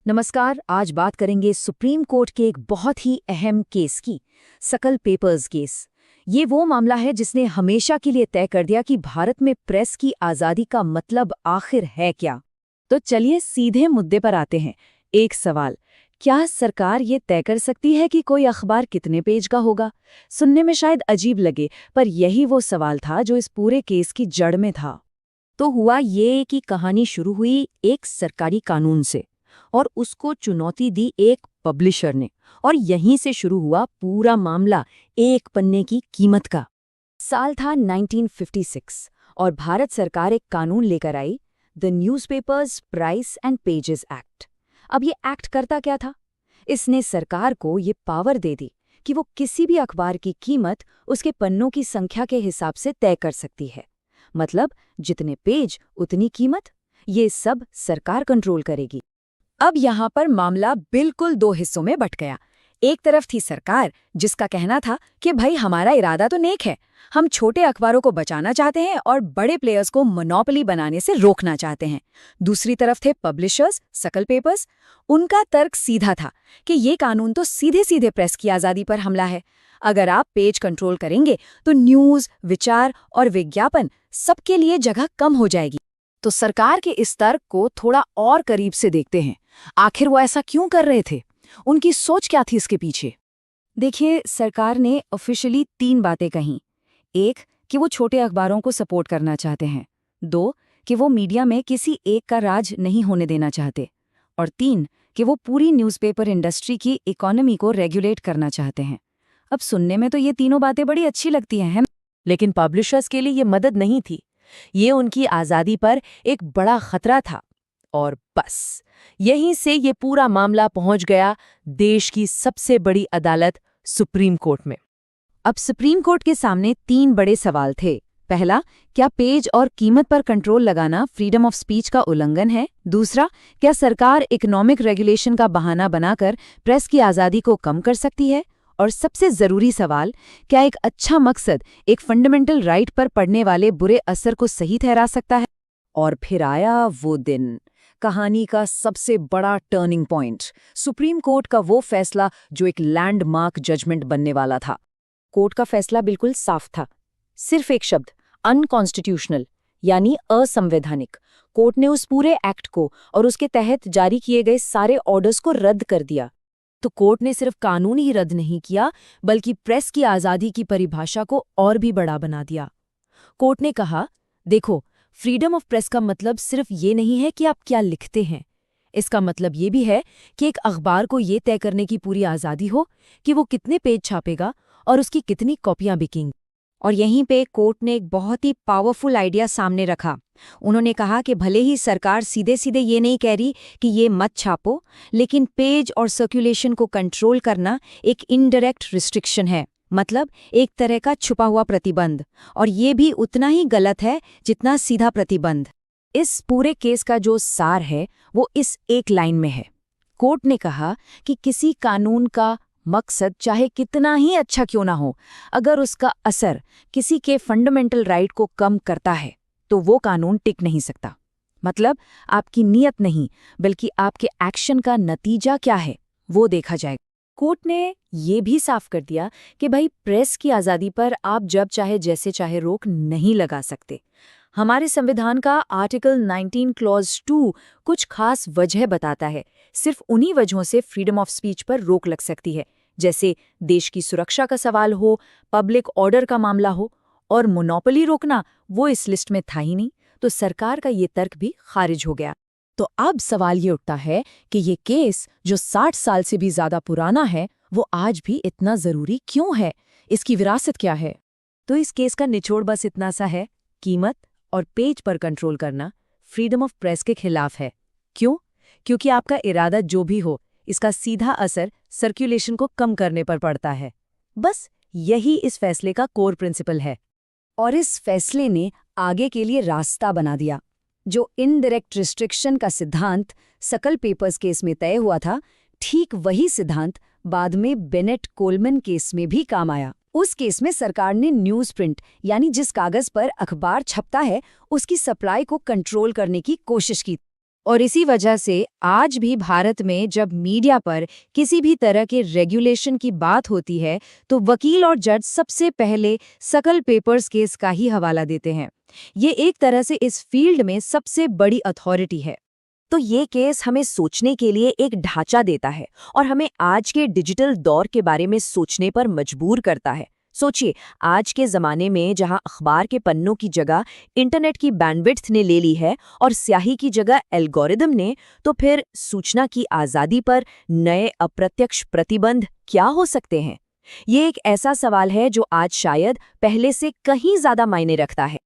नमस्कार। आज बात करेंगे सुप्रीम कोर्ट के एक बहुत ही अहम केस की, सकल पेपर्स केस। ये वो मामला है जिसने हमेशा के लिए तय कर दिया कि भारत में प्रेस की आज़ादी का मतलब आखिर है क्या। तो चलिए सीधे मुद्दे पर आते हैं। एक सवाल, क्या सरकार ये तय कर सकती है कि कोई अखबार कितने पेज का होगा? सुनने में शायद अजीब लगे, पर यही वो सवाल था जो इस पूरे केस की जड़ में था। तो हुआ ये कि कहानी शुरू हुई एक सरकारी कानून से, और उसको चुनौती दी एक पब्लिशर ने, और यहीं से शुरू हुआ पूरा मामला एक पन्ने की कीमत का। साल था 1956 और भारत सरकार एक कानून लेकर आई, the newspapers price and pages act. अब ये एक्ट करता क्या था? इसने सरकार को ये पावर दे दी कि वो किसी भी अखबार की कीमत उसके पन्नों की संख्या के हिसाब से तय कर सकती है। मतलब जितने पेज उतनी कीमत, ये सब सरकार कंट्रोल करेगी। अब यहाँ पर मामला बिल्कुल दो हिस्सों में बंट गया। एक तरफ थी सरकार, जिसका कहना था कि भाई हमारा इरादा तो नेक है, हम छोटे अखबारों को बचाना चाहते हैं और बड़े प्लेयर्स को मोनोपोली बनाने से रोकना चाहते हैं। दूसरी तरफ थे पब्लिशर्स, सकल पेपर्स। उनका तर्क सीधा था कि ये कानून तो सीधे सीधे प्रेस की आज़ादी पर हमला है। अगर आप पेज कंट्रोल करेंगे तो न्यूज़, विचार और विज्ञापन सबके लिए जगह कम हो जाएगी। तो सरकार के इस तर्क को थोड़ा और करीब से देखते हैं। आखिर वो ऐसा क्यों कर रहे थे? उनकी सोच क्या थी इसके पीछे? देखिए, सरकार ने ऑफिशियली 3 बातें कहीं। 1 कि वो छोटे अखबारों को सपोर्ट करना चाहते हैं। 2 कि वो मीडिया में किसी एक का राज नहीं होने देना चाहते। और 3 कि वो पूरी न्यूज़पेपर इंडस्ट्री की इकोनॉमी को रेगुलेट करना चाहते हैं। अब सुनने में तो ये तीनों बातें बड़ी अच्छी लगती हैं, है ना? लेकिन पब्लिशर्स के लिए ये मदद नहीं थी। ये उनकी आज़ादी पर एक बड़ा खतरा था। और बस यहीं से ये पूरा मामला पहुंच गया देश की सबसे बड़ी अदालत सुप्रीम कोर्ट में। अब सुप्रीम कोर्ट के सामने 3 बड़े सवाल थे। पहला, क्या पेज और कीमत पर कंट्रोल लगाना फ्रीडम ऑफ स्पीच का उल्लंघन है? दूसरा, क्या सरकार इकोनॉमिक रेगुलेशन का बहाना बनाकर प्रेस की आज़ादी को कम कर सकती है? और सबसे जरूरी सवाल, क्या एक अच्छा मकसद एक फंडामेंटल राइट पर पड़ने वाले बुरे असर को सही ठहरा सकता है? और फिर आया वो दिन, कहानी का सबसे बड़ा टर्निंग पॉइंट, सुप्रीम कोर्ट का वो फैसला जो एक लैंडमार्क जजमेंट बनने वाला था। कोर्ट का फैसला बिल्कुल साफ था। सिर्फ एक शब्द, अनकॉन्स्टिट्यूशनल, यानी असंवैधानिक। कोर्ट ने उस पूरे एक्ट को और उसके तहत जारी किए गए सारे ऑर्डर्स को रद्द कर दिया। तो कोर्ट ने सिर्फ कानून ही रद्द नहीं किया, बल्कि प्रेस की आज़ादी की परिभाषा को और भी बड़ा बना दिया। कोर्ट ने कहा, देखो, फ्रीडम ऑफ प्रेस का मतलब सिर्फ ये नहीं है कि आप क्या लिखते हैं। इसका मतलब ये भी है कि एक अखबार को ये तय करने की पूरी आज़ादी हो कि वो कितने पेज छापेगा और उसकी कितनी कॉपियां बिकेंगी। और यहीं पे कोर्ट ने एक बहुत ही पावरफुल आइडिया सामने रखा। उन्होंने कहा कि भले ही सरकार सीधे सीधे ये नहीं कह रही कि ये मत छापो, लेकिन पेज और सर्कुलेशन को कंट्रोल करना एक इनडायरेक्ट रिस्ट्रिक्शन है, मतलब एक तरह का छुपा हुआ प्रतिबंध। और ये भी उतना ही गलत है जितना सीधा प्रतिबंध। इस पूरे केस का जो सार है वो इस एक लाइन में है। कोर्ट ने कहा कि किसी कानून का मकसद चाहे कितना ही अच्छा क्यों ना हो, अगर उसका असर किसी के फंडामेंटल राइट को कम करता है तो वो कानून टिक नहीं सकता। मतलब आपकी नीयत नहीं, बल्कि आपके एक्शन का नतीजा क्या है वो देखा जाएगा। कोर्ट ने ये भी साफ कर दिया कि भाई प्रेस की आज़ादी पर आप जब चाहे जैसे चाहे रोक नहीं लगा सकते। हमारे संविधान का आर्टिकल 19 क्लॉज 2 कुछ खास वजह बताता है। सिर्फ उन्हीं वजहों से फ्रीडम ऑफ स्पीच पर रोक लग सकती है, जैसे देश की सुरक्षा का सवाल हो, पब्लिक ऑर्डर का मामला हो। और मोनोपोली रोकना वो इस लिस्ट में था ही नहीं, तो सरकार का ये तर्क भी खारिज हो गया। तो अब सवाल ये उठता है कि ये केस जो 60 साल से भी ज्यादा पुराना है, वो आज भी इतना जरूरी क्यों है? इसकी विरासत क्या है? तो इस केस का निचोड़ बस इतना सा है, कीमत और पेज पर कंट्रोल करना फ्रीडम ऑफ प्रेस के खिलाफ है। क्यों? क्योंकि आपका इरादा जो भी हो, इसका सीधा असर सर्कुलेशन को कम करने पर पड़ता है। बस यही इस फैसले का कोर प्रिंसिपल है। और इस फैसले ने आगे के लिए रास्ता बना दिया। जो इनडायरेक्ट रिस्ट्रिक्शन का सिद्धांत सकल पेपर्स केस में तय हुआ था, ठीक वही सिद्धांत बाद में बेनेट कोलमन केस में भी काम आया। उस केस में सरकार ने न्यूज़ प्रिंट, यानी जिस कागज पर अखबार छपता है, उसकी सप्लाई को कंट्रोल करने की कोशिश की। और इसी वजह से आज भी भारत में जब मीडिया पर किसी भी तरह के रेगुलेशन की बात होती है तो वकील और जज सबसे पहले सकल पेपर्स केस का ही हवाला देते हैं। ये एक तरह से इस फील्ड में सबसे बड़ी अथॉरिटी है। तो ये केस हमें सोचने के लिए एक ढांचा देता है और हमें आज के डिजिटल दौर के बारे में सोचने पर मजबूर करता है। सोचिए, आज के ज़माने में जहां अखबार के पन्नों की जगह इंटरनेट की बैंडविड्थ ने ले ली है और स्याही की जगह एल्गोरिदम ने, तो फिर सूचना की आज़ादी पर नए अप्रत्यक्ष प्रतिबंध क्या हो सकते हैं? ये एक ऐसा सवाल है जो आज शायद पहले से कहीं ज़्यादा मायने रखता है।